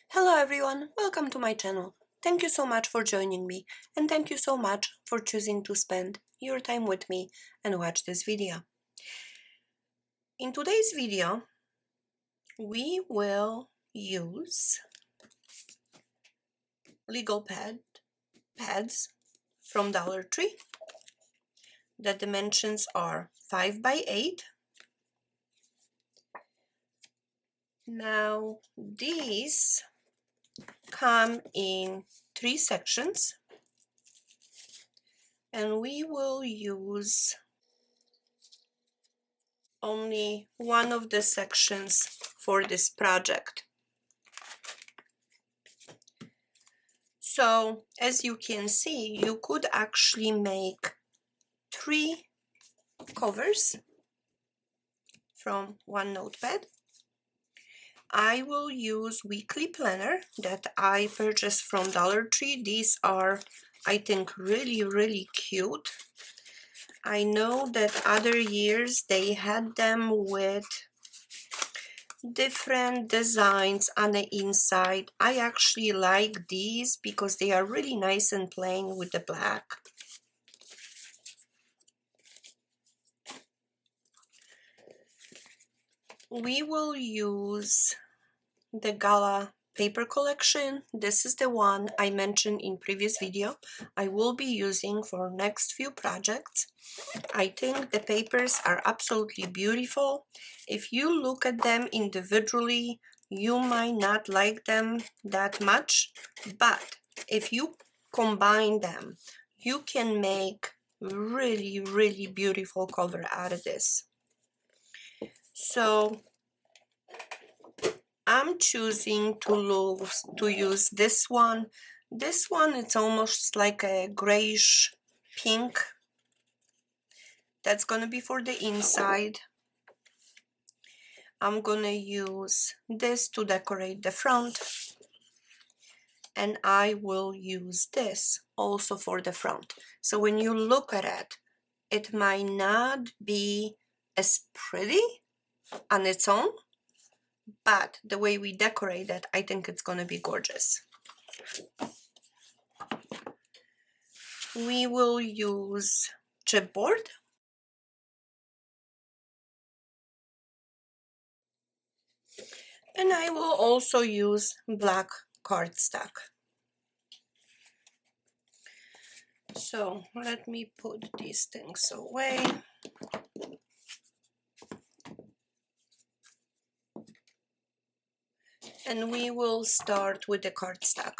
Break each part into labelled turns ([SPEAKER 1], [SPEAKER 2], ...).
[SPEAKER 1] Hello everyone, welcome to my channel. Thank you so much for joining me and thank you so much for choosing to spend your time with me and watch this video. In today's video, we will use legal pads from Dollar Tree. The dimensions are 5 by 8. Now these come in 3 sections and we will use only one of the sections for this project. So as you can see, you could actually make 3 covers from one notepad. I will use weekly planner that I purchased from Dollar Tree. These are, I think, really cute. I know that other years they had them with different designs on the inside. I actually like these because they are really nice and plain with the black. We will use the Gala paper collection. This is the one I mentioned in previous video. I will be using for next few projects. I think the papers are absolutely beautiful. If you look at them individually, you might not like them that much, but if you combine them, you can make really beautiful cover out of this. So I'm choosing to use this one. This one, it's almost like a grayish pink. That's gonna be for the inside. I'm gonna use this to decorate the front, and I will use this also for the front. So when you look at it, it might not be as pretty on its own, but the way we decorate it, I think it's gonna be gorgeous. We will use chipboard. And I will also use black cardstock. So let me put these things away. And we will start with the cardstock.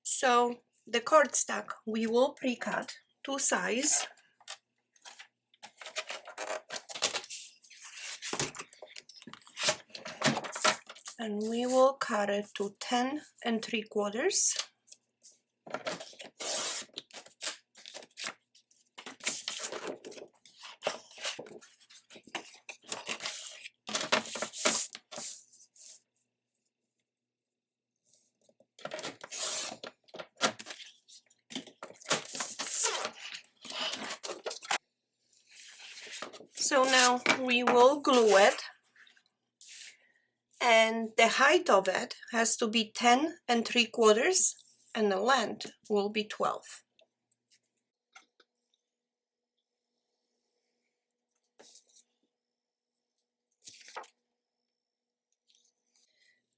[SPEAKER 1] So the cardstock we will pre-cut to size. And we will cut it to 10 3/4. So now we will glue it, and the height of it has to be 10 3/4 and the length will be 12.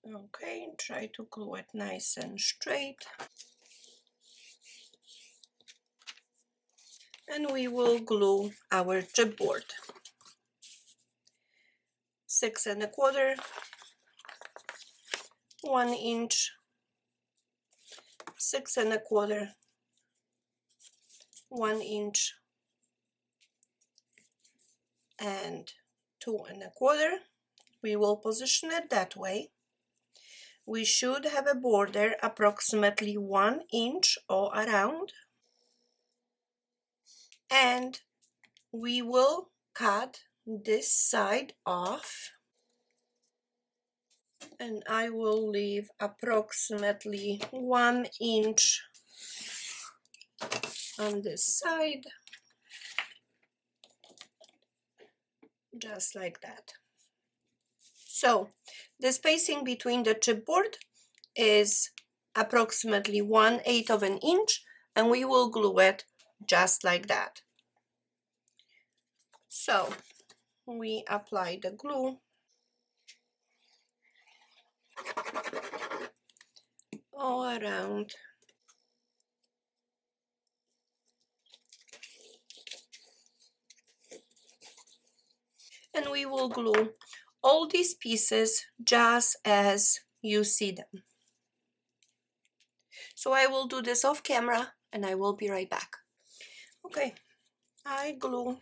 [SPEAKER 1] Okay, try to glue it nice and straight. And we will glue our chipboard. 6 1/4, 1 inch, 6 1/4, 1 inch, and 2 1/4. We will position it that way. We should have a border approximately 1 inch all around. And we will cut this side off. And I will leave approximately 1 inch on this side, just like that. So the spacing between the chipboard is approximately 1/8 of an inch, and we will glue it just like that. So we apply the glue all around. And we will glue all these pieces just as you see them. So I will do this off camera and I will be right back. Okay, I glue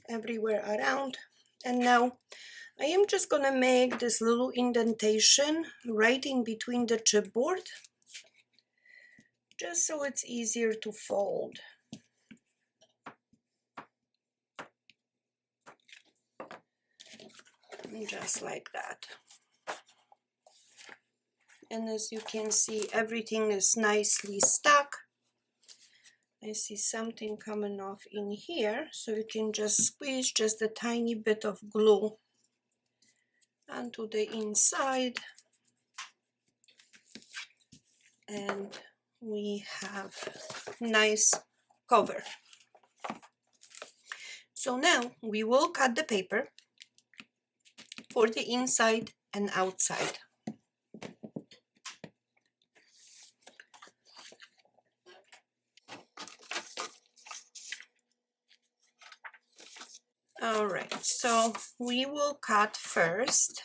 [SPEAKER 1] everywhere around, and now I am just gonna make this little indentation right in between the chipboard, just so it's easier to fold. Just like that. And as you can see, everything is nicely stuck. I see something coming off in here, so you can just squeeze just a tiny bit of glue onto the inside, and we have nice cover. So now we will cut the paper for the inside and outside. All right, so we will cut first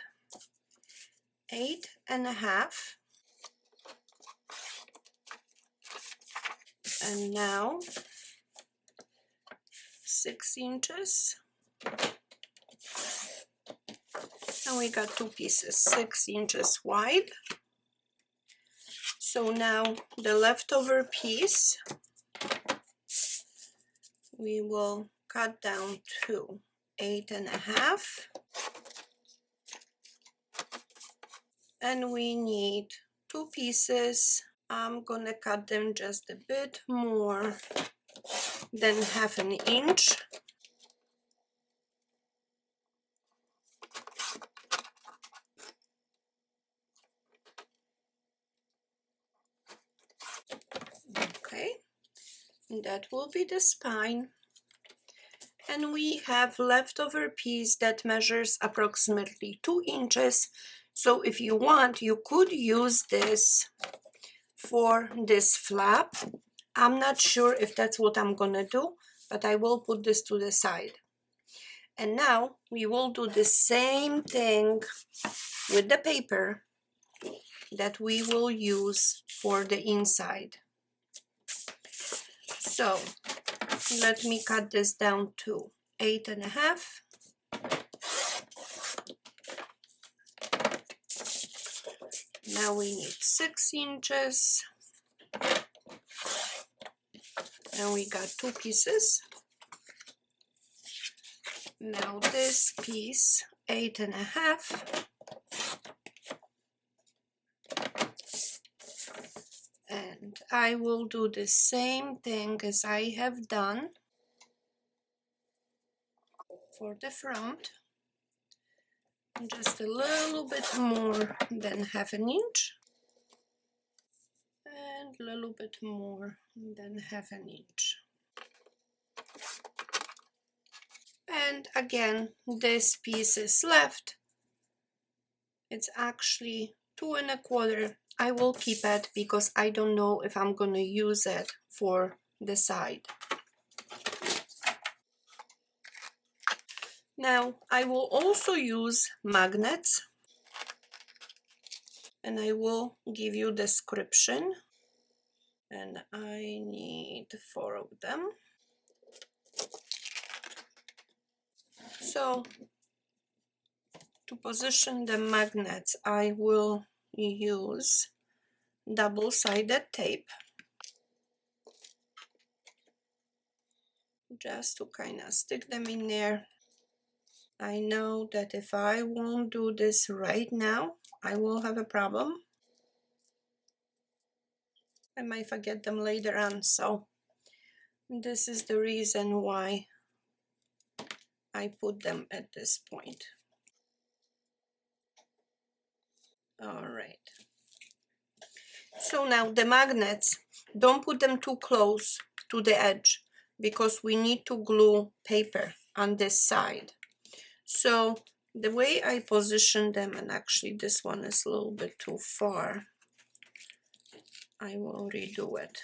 [SPEAKER 1] 8.5, and now 6 inches, and we got 2 pieces 6 inches wide. So now the leftover piece we will cut down to 8.5, and we need 2 pieces. I'm gonna cut them just a bit more than 1/2 inch. Okay, that will be the spine. And we have leftover piece that measures approximately 2 inches. So if you want, you could use this for this flap. I'm not sure if that's what I'm gonna do, but I will put this to the side. And now we will do the same thing with the paper that we will use for the inside. So let me cut this down to 8.5. Now we need 6 inches, and we got 2 pieces. Now this piece, 8.5, and I will do the same thing as I have done for the front, just a little bit more than 1/2 inch, and a little bit more than 1/2 inch. And again, this piece is left. It's actually 2.25. I will keep it because I don't know if I'm going to use it for the side. Now I will also use magnets, and I will give you description, and I need 4 of them. So to position the magnets, I will use double-sided tape just to kind of stick them in there. I know that if I won't do this right now, I will have a problem. I might forget them later on, so this is the reason why I put them at this point. All right. So now the magnets, don't put them too close to the edge because we need to glue paper on this side. So the way I position them, and actually this one is a little bit too far, I will redo it.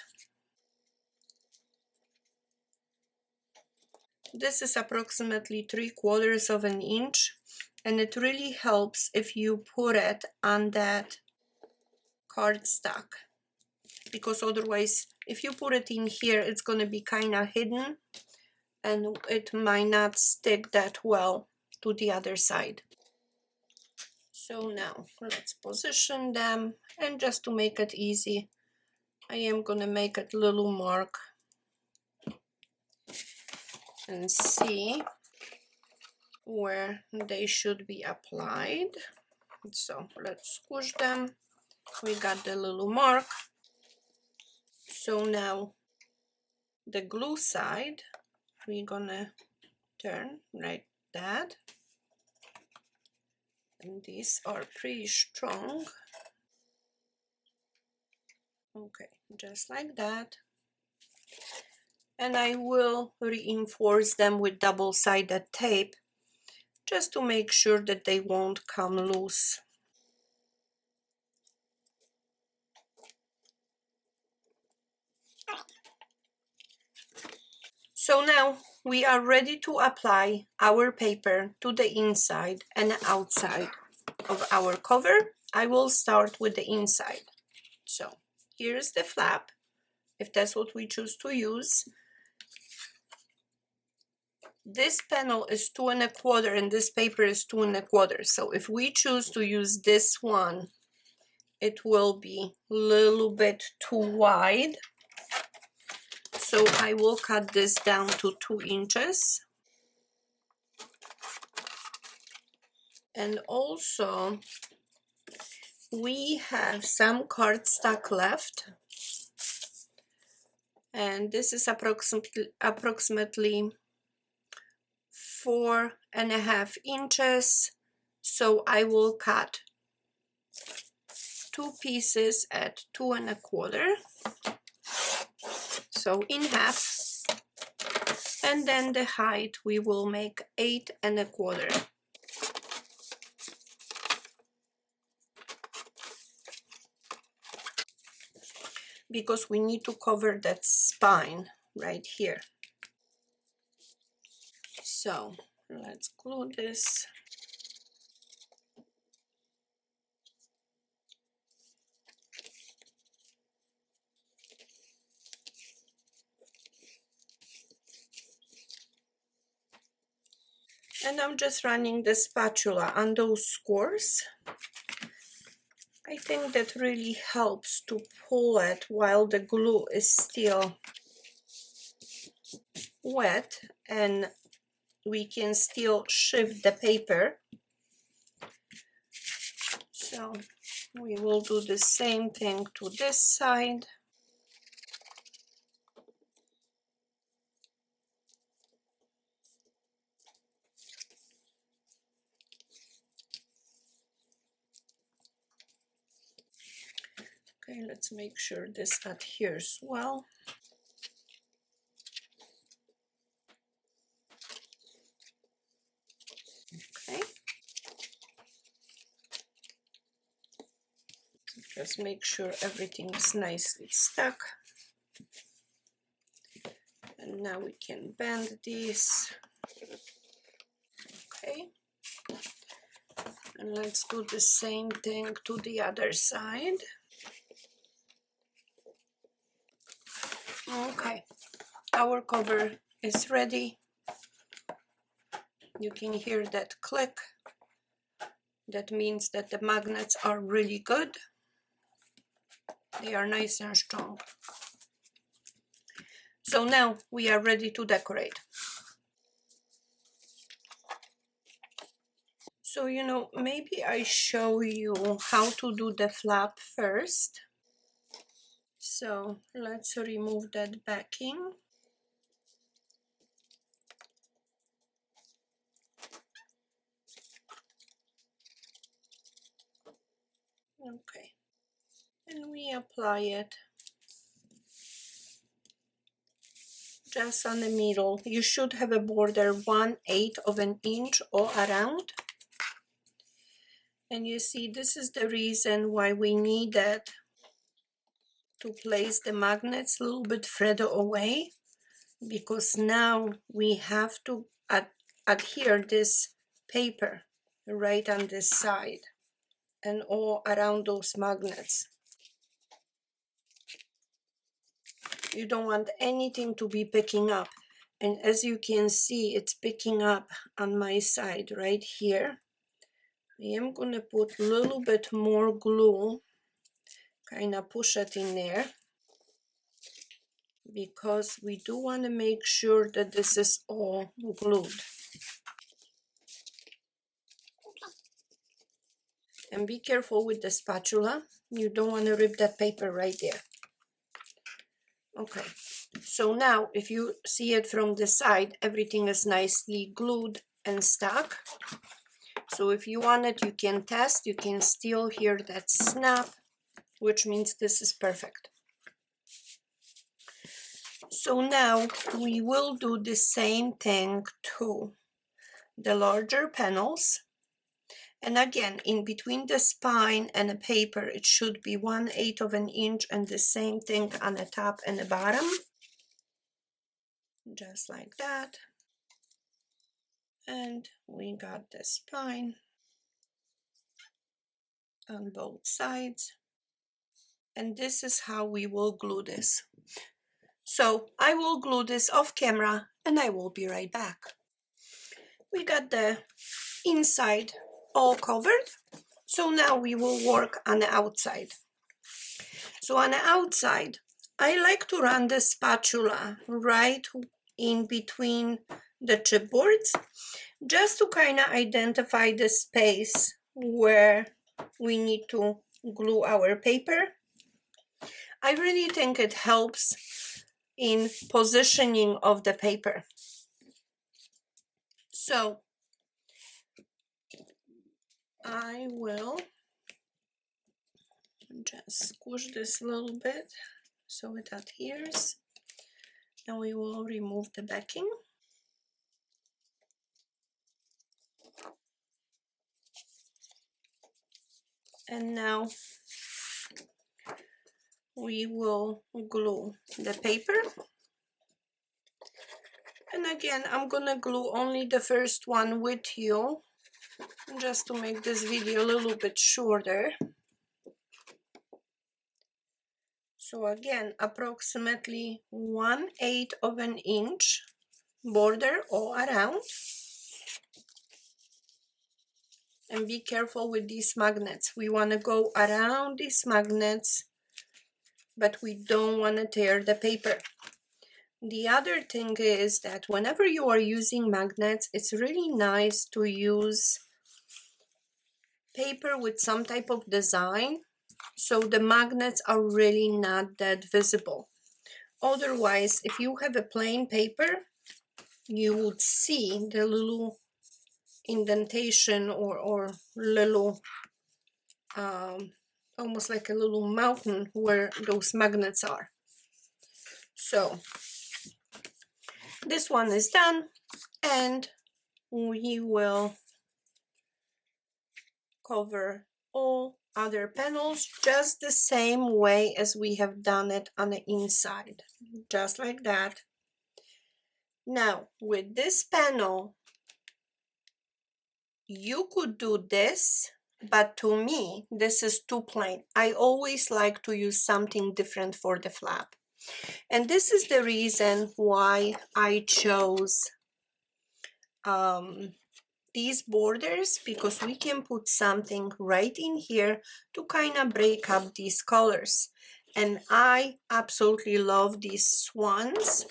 [SPEAKER 1] This is approximately 3/4 of an inch, and it really helps if you put it on that cardstock, because otherwise if you put it in here it's going to be kind of hidden and it might not stick that well to the other side. So now let's position them, and just to make it easy, I am going to make a little mark and see where they should be applied. So let's squish them. We got the little mark. So now the glue side, we're gonna turn like that. And these are pretty strong. Okay, just like that. And I will reinforce them with double-sided tape just to make sure that they won't come loose. So now we are ready to apply our paper to the inside and outside of our cover. I will start with the inside. So here's the flap, if that's what we choose to use. This panel is 2 1/4 and this paper is 2 1/4. So if we choose to use this one, it will be a little bit too wide. So I will cut this down to 2 inches. And also we have some cardstock left. And this is approximately 4.5 inches. So I will cut 2 pieces at 2 1/4. So in half. And then the height we will make 8 1/4. Because we need to cover that spine right here. So let's glue this. And I'm just running the spatula on those scores. I think that really helps to pull it while the glue is still wet and we can still shift the paper. So we will do the same thing to this side. Okay, let's make sure this adheres well. Okay. Just make sure everything is nicely stuck. And now we can bend these. Okay. And let's do the same thing to the other side. Okay, our cover is ready. You can hear that click. That means that the magnets are really good. They are nice and strong. So now we are ready to decorate. So, maybe I show you how to do the flap first. So let's remove that backing. Okay, and we apply it just on the middle. You should have a border 1/8 of an inch all around. And you see, this is the reason why we needed to place the magnets a little bit further away, because now we have to adhere this paper right on this side and all around those magnets. You don't want anything to be picking up. And as you can see, it's picking up on my side right here. I am going to put a little bit more glue, kind of push it in there, because we do want to make sure that this is all glued. And be careful with the spatula. You don't want to rip that paper right there. Okay, so now if you see it from the side, everything is nicely glued and stuck. So if you want it, you can test. You can still hear that snap, which means this is perfect. So now we will do the same thing to the larger panels. And again, in between the spine and the paper, it should be 1/8 of an inch, and the same thing on the top and the bottom. Just like that. And we got the spine on both sides. And this is how we will glue this. So I will glue this off camera and I will be right back. We got the inside all covered. So now we will work on the outside. So on the outside, I like to run the spatula right in between the chipboards, just to kind of identify the space where we need to glue our paper. I really think it helps in positioning of the paper. So I will just squish this a little bit so it adheres. Now we will remove the backing. And now we will glue the paper. And again, I'm gonna glue only the first one with you, just to make this video a little bit shorter. So again, approximately 1/8 of an inch border all around. And be careful with these magnets. We want to go around these magnets, but we don't want to tear the paper. The other thing is that whenever you are using magnets, it's really nice to use paper with some type of design, so the magnets are really not that visible. Otherwise, if you have a plain paper, you would see the little indentation or little almost like a little mountain where those magnets are. So this one is done, and we will cover all other panels just the same way as we have done it on the inside, just like that. Now with this panel, you could do this, but to me this is too plain. I always like to use something different for the flap, and this is the reason why I chose these borders, because we can put something right in here to kind of break up these colors. And I absolutely love these swans,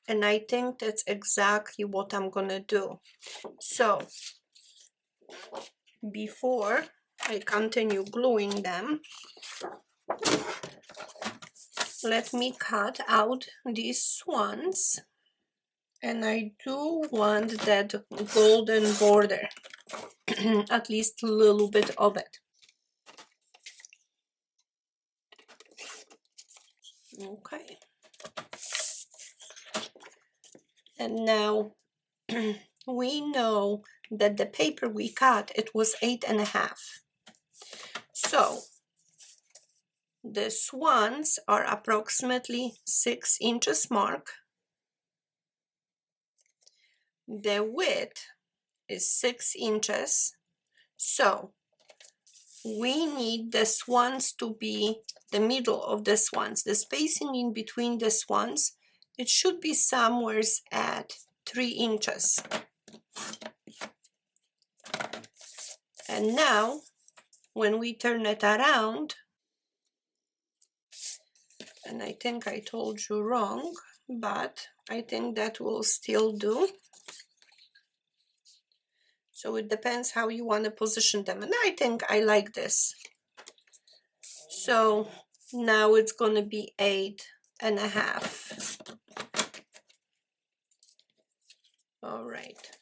[SPEAKER 1] and I think that's exactly what I'm gonna do. So before I continue gluing them, let me cut out these swans. And I do want that golden border, at least a little bit of it. Okay. And now we know that the paper we cut, it was 8.5. So the swans are approximately 6 inches mark. The width is 6 inches. So we need the swans to be the middle of the swans. The spacing in between the swans, it should be somewhere at 3 inches. And now, when we turn it around, and I think I told you wrong, but I think that will still do. So it depends how you want to position them. And I think I like this. So now it's going to be 8.5. All right.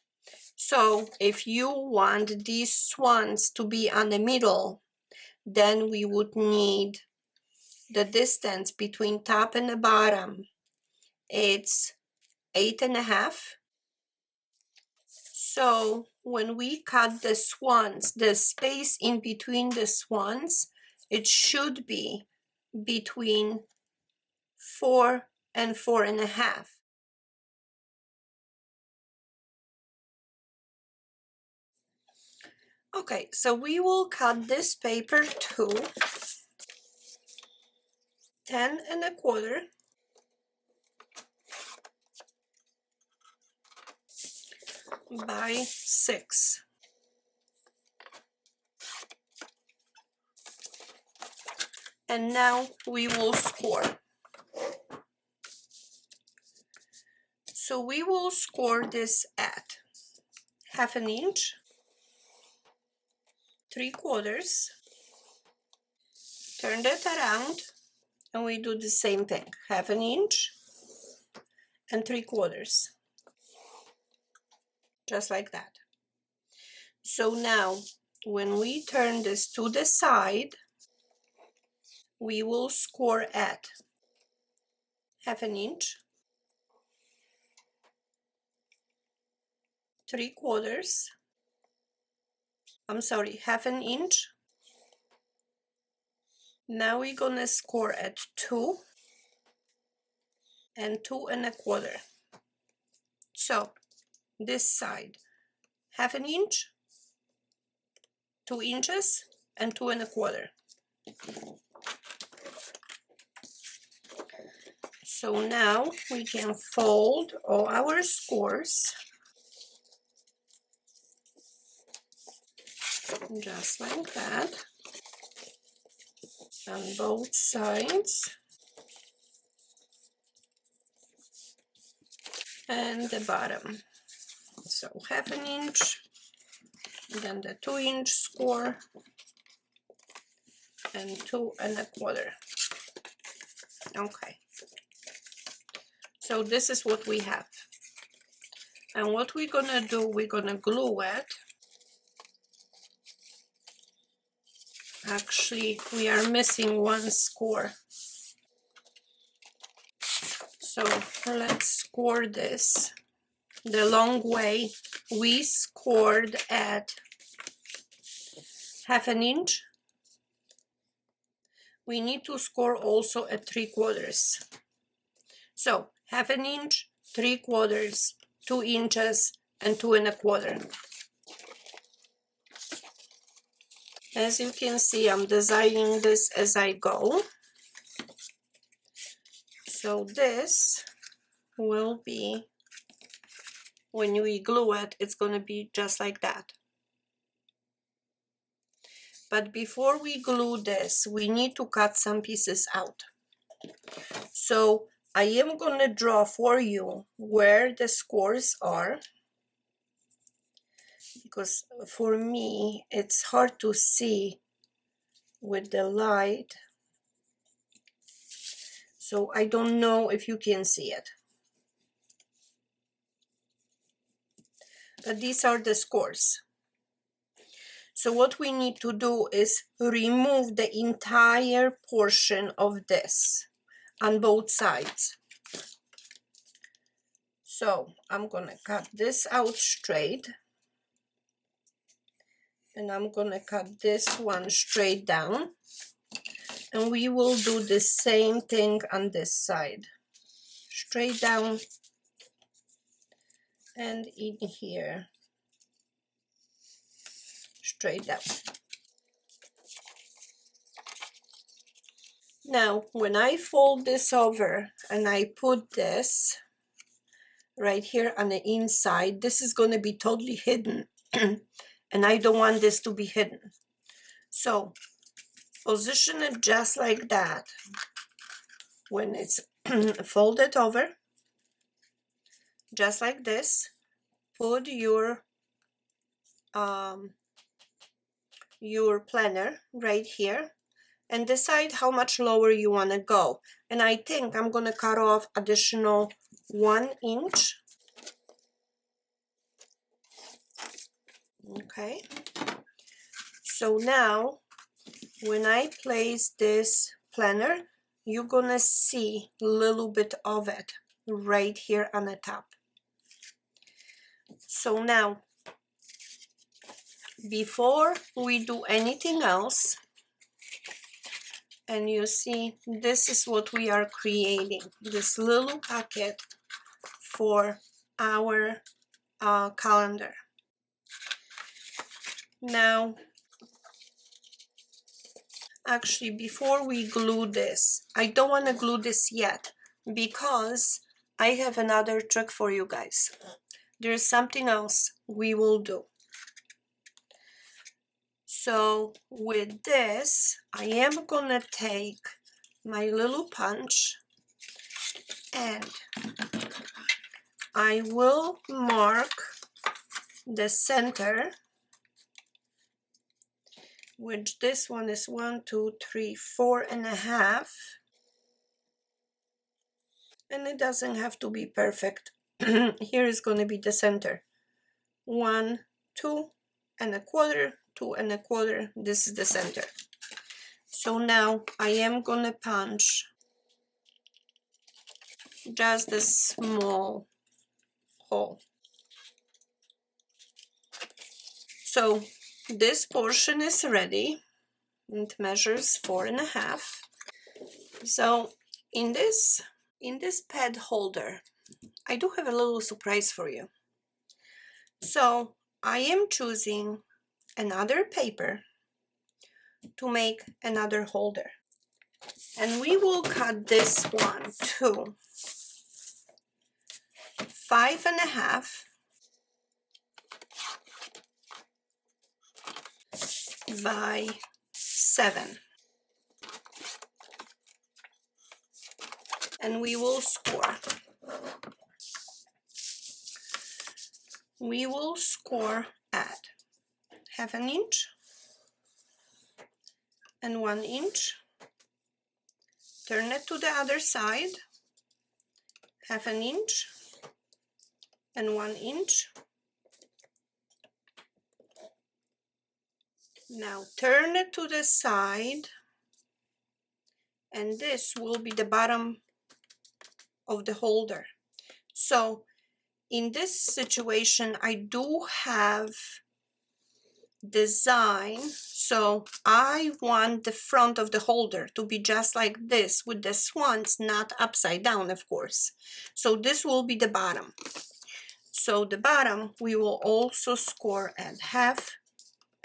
[SPEAKER 1] So if you want these swans to be on the middle, then we would need the distance between top and the bottom. It's 8.5. So when we cut the swans, the space in between the swans, it should be between 4 and 4.5. Okay, so we will cut this paper to 10.25 by 6. And now we will score. So we will score this at 1/2 inch, 3/4, turn that around, and we do the same thing, 1/2 inch and 3/4, just like that. So now when we turn this to the side, we will score at 1/2 inch, 3/4, I'm sorry, 1/2 inch. Now we're gonna score at 2 and 2.25. So this side, 1/2 inch, 2 inches, and 2.25. So now we can fold all our scores just like that on both sides, and the bottom. So 1/2 inch, then the 2 inch score, and 2.25. Okay, so this is what we have. And what we're gonna do, we're gonna glue it. Actually, we are missing one score. So let's score this the long way. We scored at 1/2 inch. We need to score also at 3/4. So 1/2 inch, 3/4, 2 inches, and 2.25. As you can see, I'm designing this as I go. So this will be, when we glue it, it's going to be just like that. But before we glue this, we need to cut some pieces out. So I am going to draw for you where the scores are, because for me it's hard to see with the light. So I don't know if you can see it. But these are the scores. So what we need to do is remove the entire portion of this. on both sides. So I'm gonna cut this out straight, and I'm gonna cut this one straight down, and we will do the same thing on this side, straight down and in here, straight down. Now when I fold this over and I put this right here on the inside, this is going to be totally hidden and I don't want this to be hidden. So position it just like that. When it's folded over, just like this, put your planner right here and decide how much lower you want to go. And I think I'm going to cut off additional 1 inch. Okay, so now when I place this planner, you're gonna see a little bit of it right here on the top. So now before we do anything else, and you see this is what we are creating, this little pocket for our calendar. Now actually, before we glue this, I don't want to glue this yet because I have another trick for you guys. There's something else we will do. So with this, I am gonna take my little punch and I will mark the center, which this one is 1, 2, 3, 4.5, and it doesn't have to be perfect. Here is going to be the center. 1, 2 1/4, 2 1/4. This is the center. So now I am going to punch just a small hole. So this portion is ready. It measures 4.5. So in this pad holder, I do have a little surprise for you. So I am choosing another paper to make another holder, and we will cut this one to 5.5 by 7, and we will score. We will score at 1/2 inch and 1 inch. Turn it to the other side, 1/2 inch and 1 inch. Now turn it to the side, and this will be the bottom of the holder. So in this situation, I do have design, so I want the front of the holder to be just like this, with the swans not upside down, of course. So this will be the bottom. So the bottom we will also score at 1/2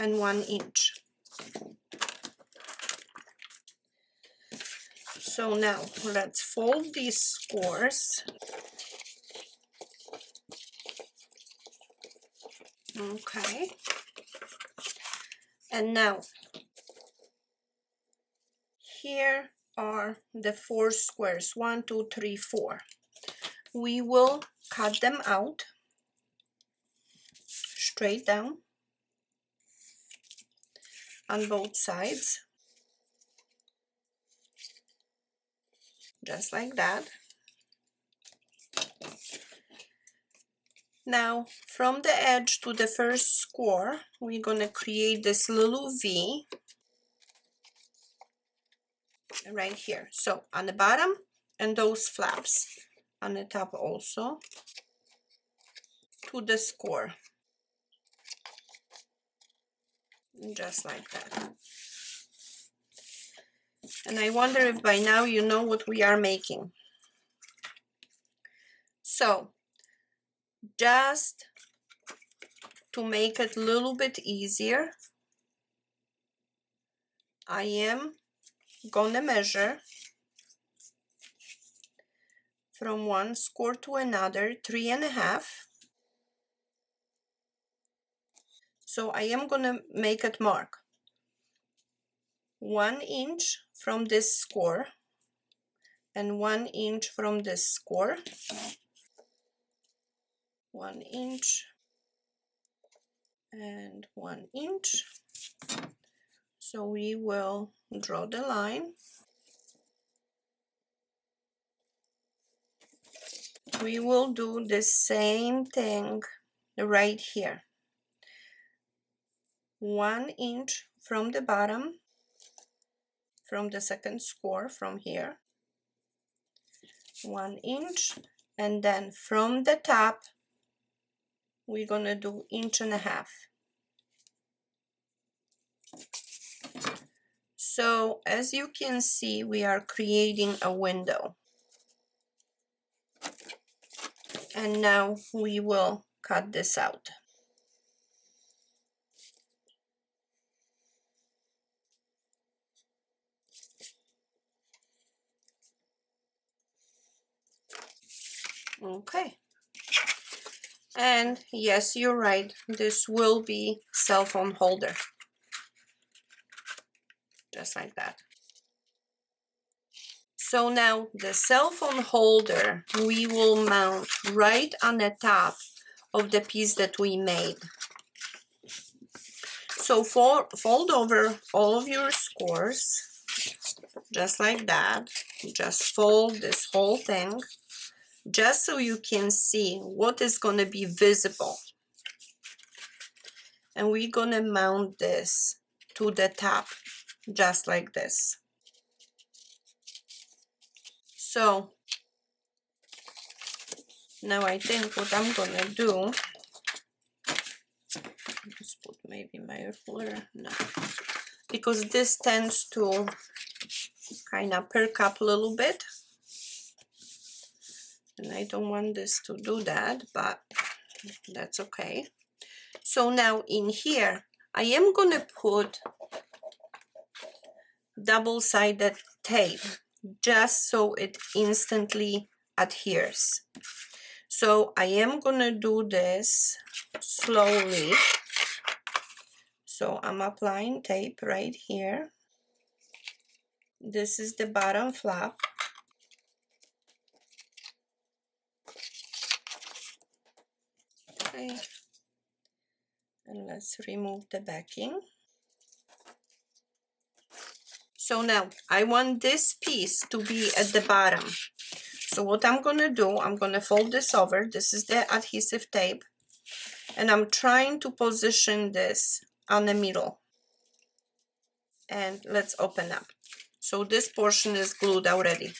[SPEAKER 1] and 1 inch. So now let's fold these scores. Okay. And now here are the 4 squares, 1, 2, 3, 4. We will cut them out straight down on both sides, just like that. Now from the edge to the first score, we're gonna create this little V right here. So on the bottom, and those flaps on the top also to the score, just like that. And I wonder if by now you know what we are making. So just to make it a little bit easier, I am gonna measure from one score to another 3.5. So I am gonna make it mark 1 inch from this score and 1 inch from this score, 1 inch and 1 inch. So we will draw the line. We will do the same thing right here. 1 inch from the bottom, from the second score, from here, 1 inch, and then from the top we're gonna do 1.5 inches. So as you can see, we are creating a window, and now we will cut this out. Okay, and yes, you're right, this will be cell phone holder, just like that. So now the cell phone holder we will mount right on the top of the piece that we made. So fold over all of your scores, just like that. Just fold this whole thing, just so you can see what is going to be visible. And we're going to mount this to the top, just like this. So now I think what I'm going to do, let's put maybe my ruler, no, because this tends to kind of perk up a little bit, and I don't want this to do that, but that's okay. So now in here I am going to put double-sided tape just so it instantly adheres. So I am going to do this slowly. So I'm applying tape right here. This is the bottom flap. Okay. And let's remove the backing. So now I want this piece to be at the bottom. So what I'm going to do, I'm going to fold this over. This is the adhesive tape. And I'm trying to position this on the middle. And let's open up. So this portion is glued already.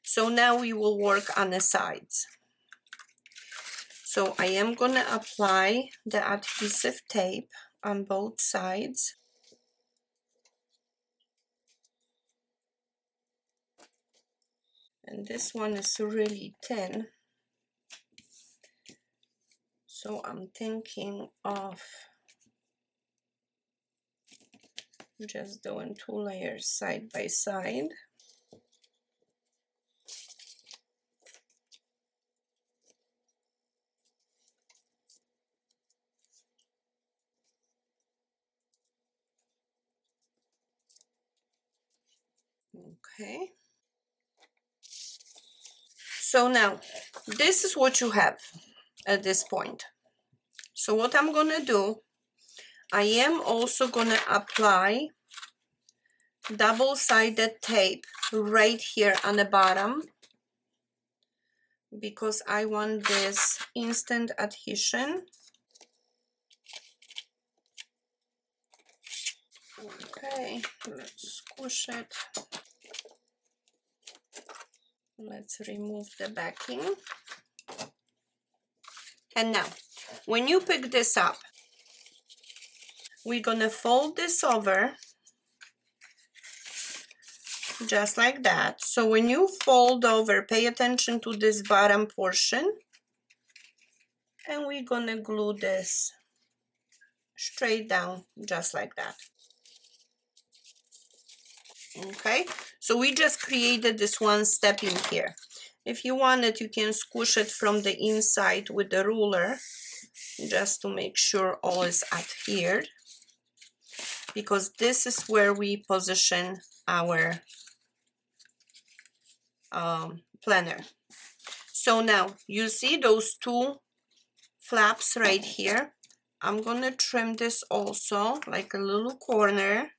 [SPEAKER 1] So now we will work on the sides. So I am going to apply the adhesive tape on both sides. And this one is really thin. So I'm thinking of just doing 2 layers side by side. Okay. So now this is what you have at this point. So what I'm gonna do, I am also gonna apply double-sided tape right here on the bottom, because I want this instant adhesion. Okay, let's squish it. Let's remove the backing. And now, when you pick this up, we're gonna fold this over just like that. So when you fold over, pay attention to this bottom portion, and we're gonna glue this straight down just like that. Okay, so we just created this one step in here. If you want it, you can squish it from the inside with the ruler just to make sure all is adhered, because this is where we position our planner. So now you see those two flaps right here. I'm gonna trim this also like a little corner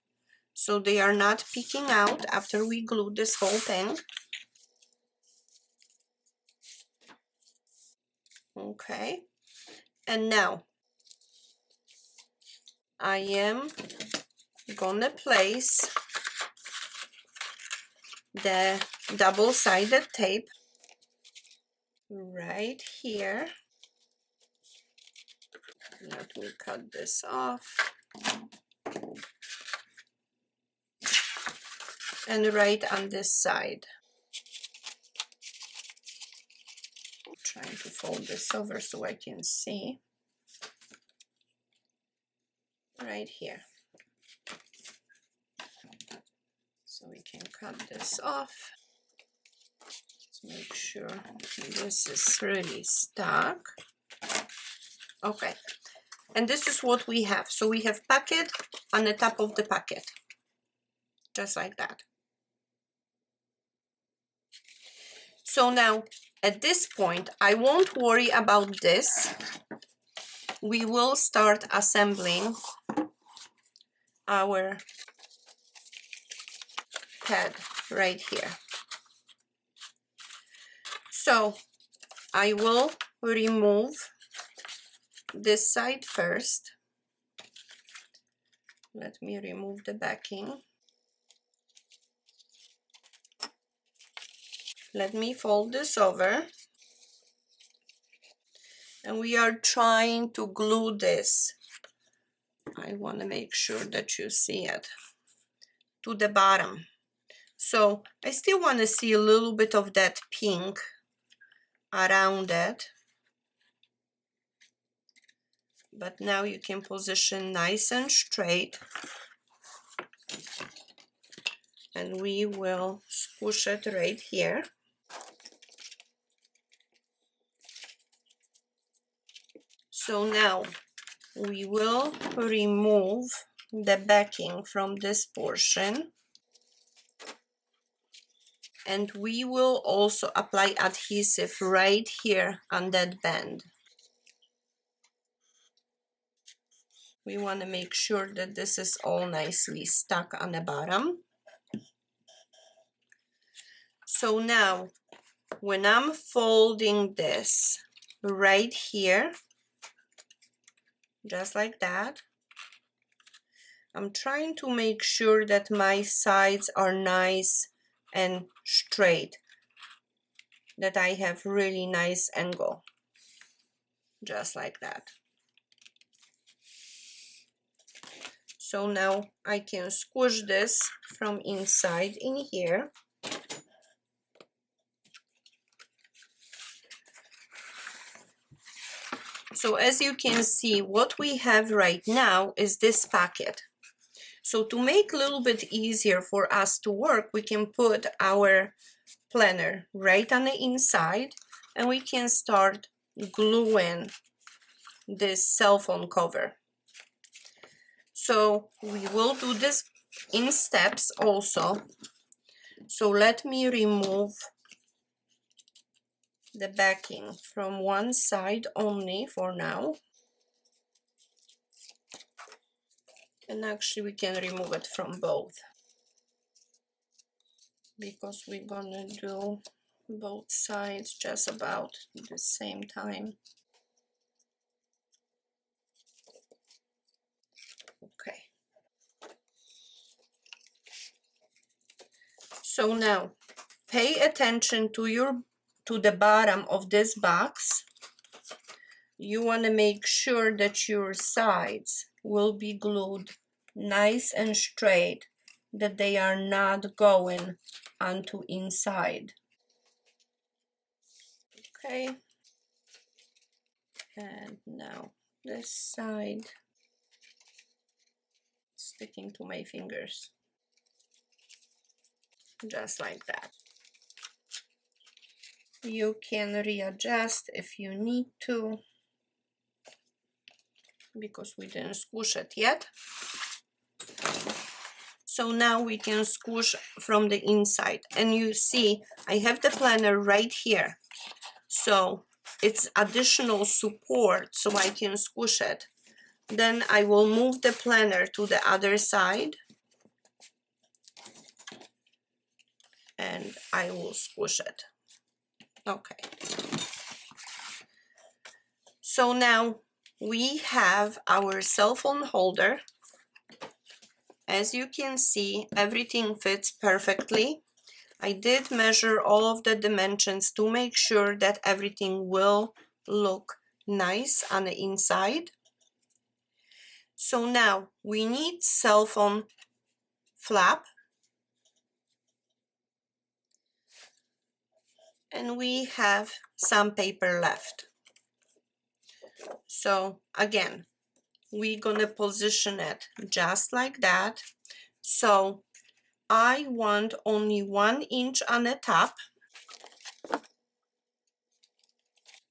[SPEAKER 1] so they are not peeking out after we glue this whole thing. Okay, and now I am gonna place the double-sided tape right here. Let me cut this off. And right on this side. Trying to fold this over so I can see. Right here. So we can cut this off. Let's make sure this is really stuck. Okay, and this is what we have. So we have packet on the top of the packet, just like that. So now at this point, I won't worry about this. We will start assembling our head right here. So I will remove this side first. Let me remove the backing. Let me fold this over. And we are trying to glue this. I want to make sure that you see it to the bottom. So I still want to see a little bit of that pink around it. But now you can position nice and straight. And we will squish it right here. So now we will remove the backing from this portion. And we will also apply adhesive right here on that bend. We want to make sure that this is all nicely stuck on the bottom. So now, when I'm folding this right here, just like that, I'm trying to make sure that my sides are nice and straight, that I have really nice angle, just like that. So now I can squish this from inside in here. So as you can see, what we have right now is this packet. So to make a little bit easier for us to work, we can put our planner right on the inside and we can start gluing this cell phone cover. So we will do this in steps also. So let me remove the backing from one side only for now. And actually we can remove it from both, because we're gonna do both sides just about the same time. Okay. So now pay attention to the bottom of this box. You want to make sure that your sides will be glued nice and straight, that they are not going onto inside. Okay, and now this side, sticking to my fingers, just like that. You can readjust if you need to, because we didn't squish it yet. So now we can squish from the inside, and you see I have the planner right here, so it's additional support so I can squish it. Then I will move the planner to the other side and I will squish it. Okay, so now we have our cell phone holder. As you can see, everything fits perfectly. I did measure all of the dimensions to make sure that everything will look nice on the inside. So now we need cell phone flap, and we have some paper left. So again, we're gonna position it just like that. So I want only 1 inch on the top.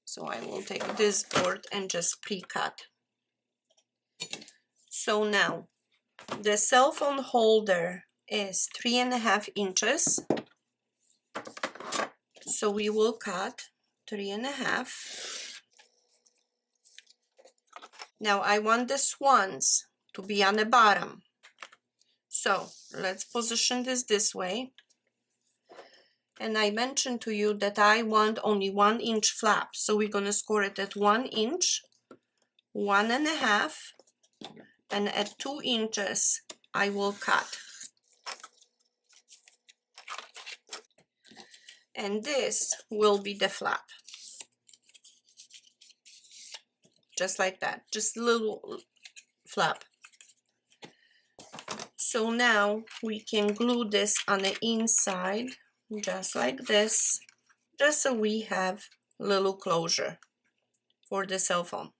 [SPEAKER 1] So I will take this board and just pre-cut. So now the cell phone holder is 3.5 inches. So we will cut 3.5. Now I want the swans to be on the bottom. So let's position this way. And I mentioned to you that I want only 1 inch flap. So we're gonna score it at 1 inch, 1.5, and at 2 inches, I will cut. And this will be the flap. Just like that, just a little flap. So now we can glue this on the inside, just like this, just so we have a little closure for the cell phone.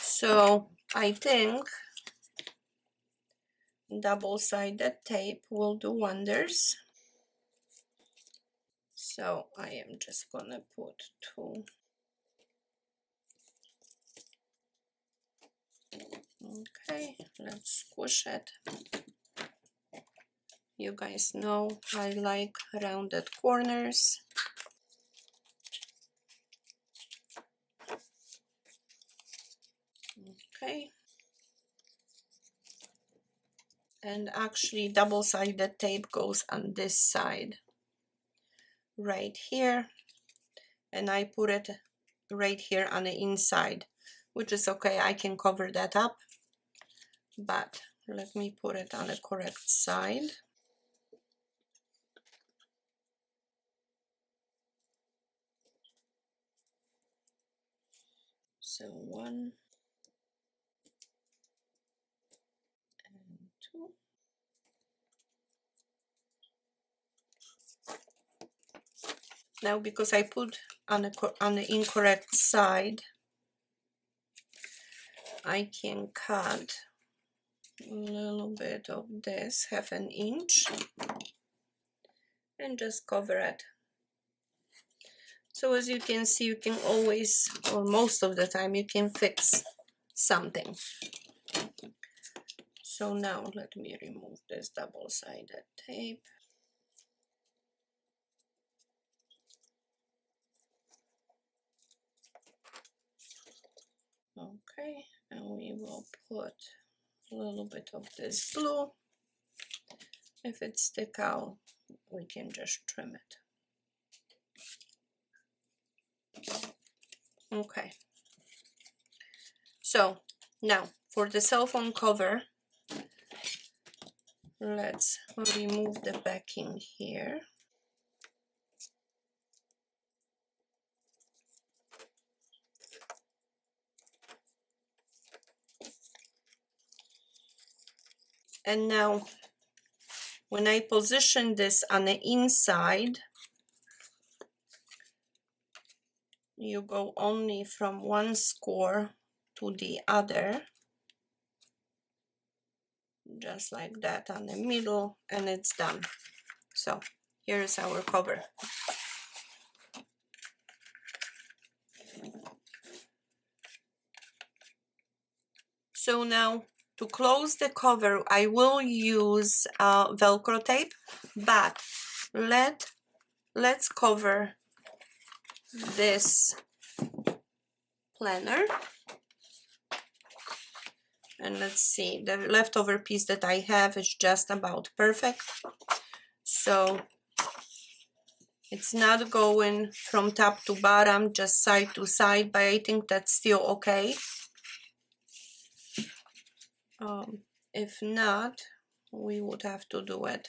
[SPEAKER 1] So I think double-sided tape will do wonders. So I am just gonna put 2. Okay, let's squish it. You guys know I like rounded corners. Okay. And actually double-sided tape goes on this side, right here. And I put it right here on the inside, which is okay, I can cover that up. But let me put it on the correct side. So 1 and 2. Now because I put on the incorrect side, I can cut a little bit of this, 1/2 inch, and just cover it. So as you can see, you can always, or most of the time, you can fix something. So now let me remove this double-sided tape. Okay, and we will put a little bit of this glue. If it sticks out, we can just trim it. Okay. So now for the cell phone cover, Let's remove the backing here. And now when I position this on the inside, you go only from one score to the other, just like that on the middle, and it's done. So here's our cover. So now to close the cover, I will use Velcro tape, but let's cover this planner. And let's see, the leftover piece that I have is just about perfect. So it's not going from top to bottom, just side to side, but I think that's still okay. If not, we would have to do it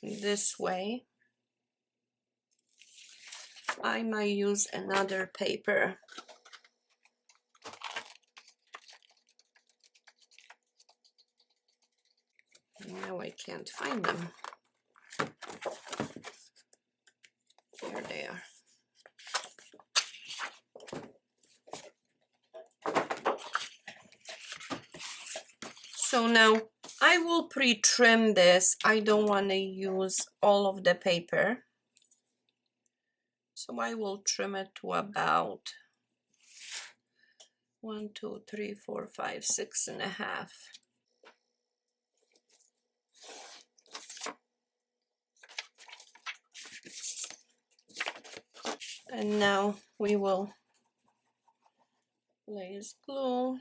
[SPEAKER 1] this way. I might use another paper. Now I can't find them. Here they are. So now I will pre-trim this. I don't want to use all of the paper. So I will trim it to about 1, 2, 3, 4, 5, 6.5. And now we will place glue.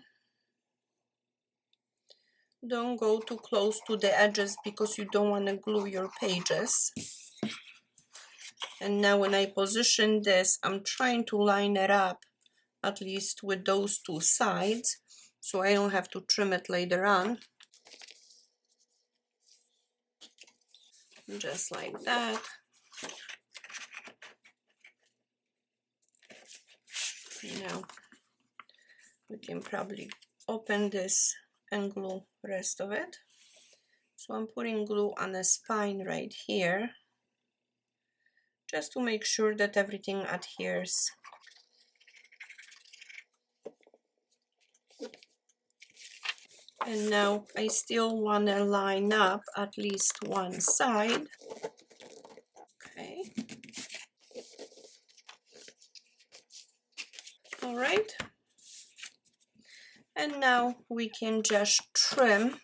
[SPEAKER 1] Don't go too close to the edges because you don't want to glue your pages. And now when I position this, I'm trying to line it up at least with those two sides, so I don't have to trim it later on. Just like that. Now we can probably open this and glue the rest of it. So I'm putting glue on the spine right here, just to make sure that everything adheres. And now I still want to line up at least one side. Okay. All right. And now we can just trim.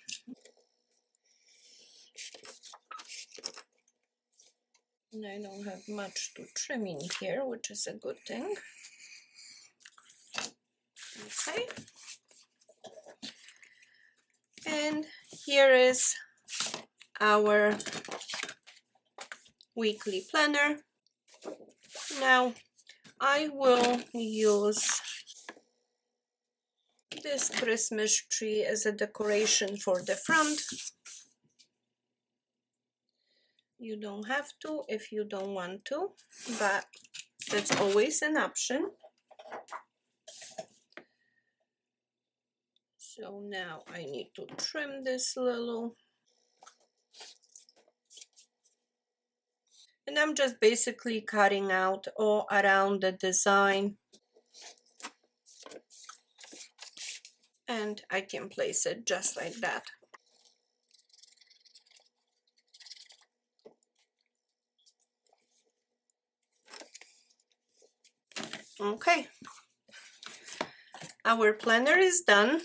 [SPEAKER 1] And I don't have much to trim in here, which is a good thing. Okay. And here is our weekly planner. Now I will use this Christmas tree as a decoration for the front. You don't have to if you don't want to, but that's always an option. So now I need to trim this little. And I'm just basically cutting out all around the design. And I can place it just like that. Okay. Our planner is done.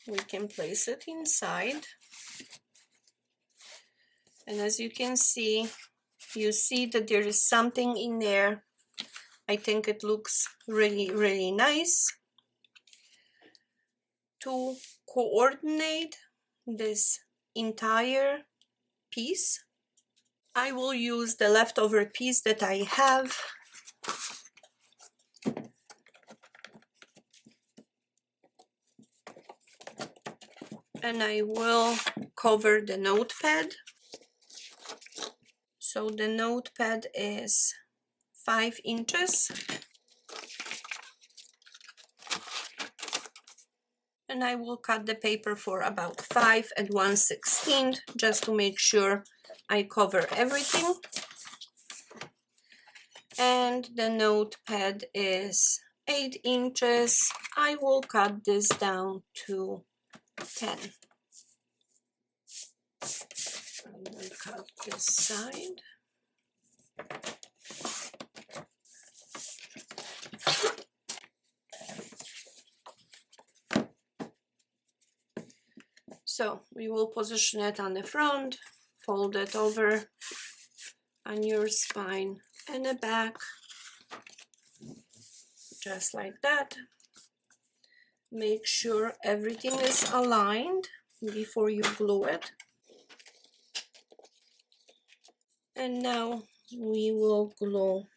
[SPEAKER 1] We can place it inside. And as you can see, you see that there is something in there. I think it looks really, really nice. To coordinate this entire piece, I will use the leftover piece that I have. And I will cover the notepad. So the notepad is 5 inches. And I will cut the paper for about 5 and 1/16 just to make sure I cover everything. And the notepad is 8 inches. I will cut this down to 10. I will cut this side. So we will position it on the front, fold it over on your spine and the back, just like that. Make sure everything is aligned before you glue it. And now we will glue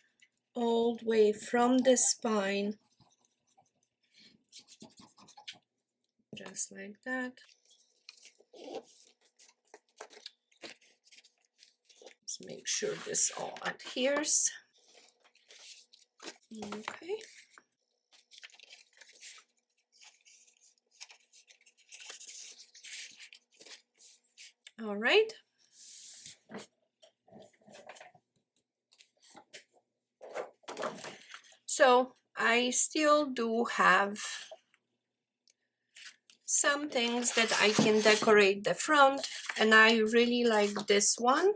[SPEAKER 1] all the way from the spine, just like that. Let's make sure this all adheres. Okay. All right. So I still do have some things that I can decorate the front, and I really like this one.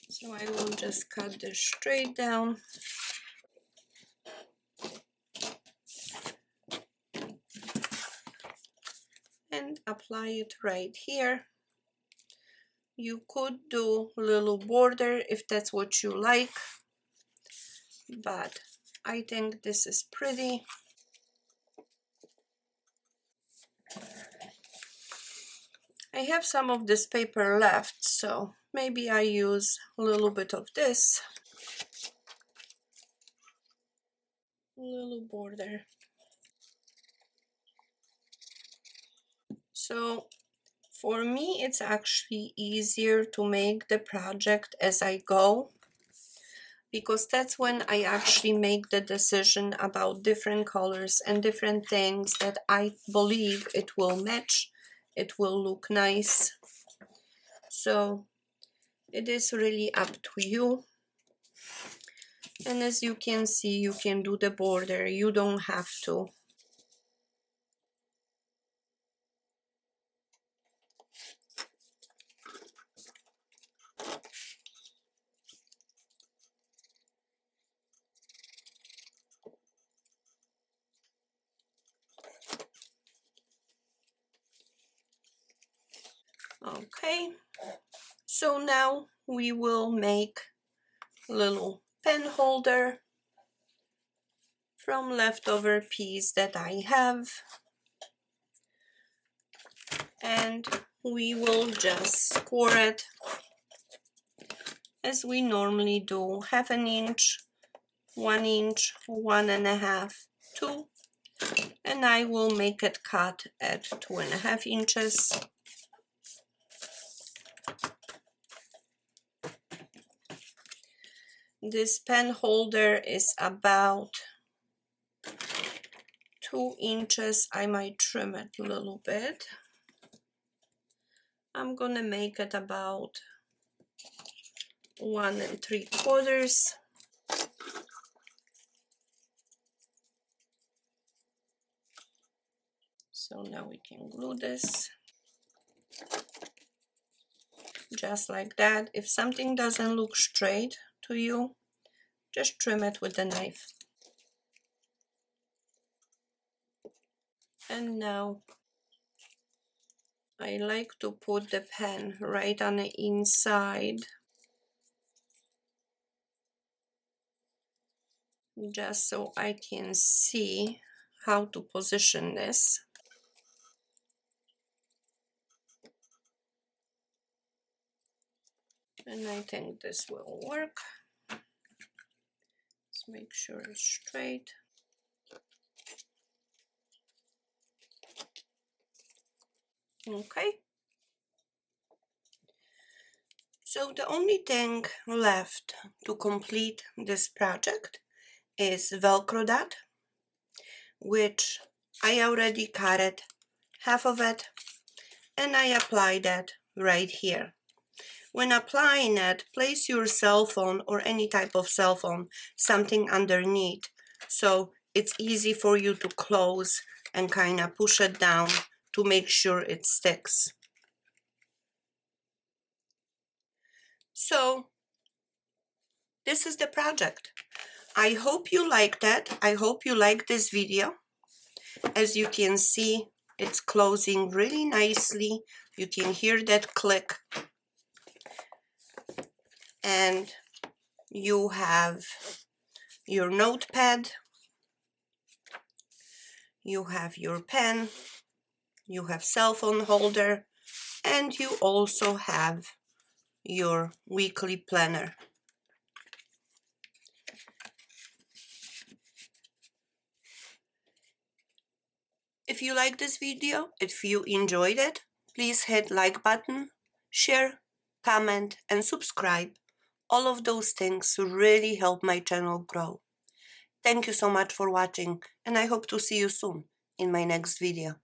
[SPEAKER 1] So I will just cut this straight down. And apply it right here. You could do a little border if that's what you like, but I think this is pretty. I have some of this paper left, so maybe I use a little bit of this. A little border. So for me, it's actually easier to make the project as I go, because that's when I actually make the decision about different colors and different things that I believe it will match, it will look nice. So it is really up to you. And as you can see, you can do the border, you don't have to. Okay, so now we will make a little pen holder from leftover piece that I have, and we will just score it as we normally do, 1/2 inch, 1 inch, 1.5, 2, and I will make it cut at 2.5 inches. This pen holder is about 2 inches. I might trim it a little bit. I'm gonna make it about 1 3/4. So now we can glue this just like that. If something doesn't look straight to you, just trim it with the knife. And now I like to put the pen right on the inside, just so I can see how to position this. And I think this will work. Let's Just make sure it's straight. Okay. So the only thing left to complete this project is Velcro dot, which I already cut it, half of it, and I apply that right here. When applying it, place your cell phone or any type of cell phone, something underneath, so it's easy for you to close and kind of push it down to make sure it sticks. So this is the project. I hope you liked it. I hope you like this video. As you can see, it's closing really nicely. You can hear that click. And you have your notepad, you have your pen, you have cell phone holder, and you also have your weekly planner. If you like this video, if you enjoyed it, please hit like button, share, comment, and subscribe. All of those things really help my channel grow. Thank you so much for watching, and I hope to see you soon in my next video.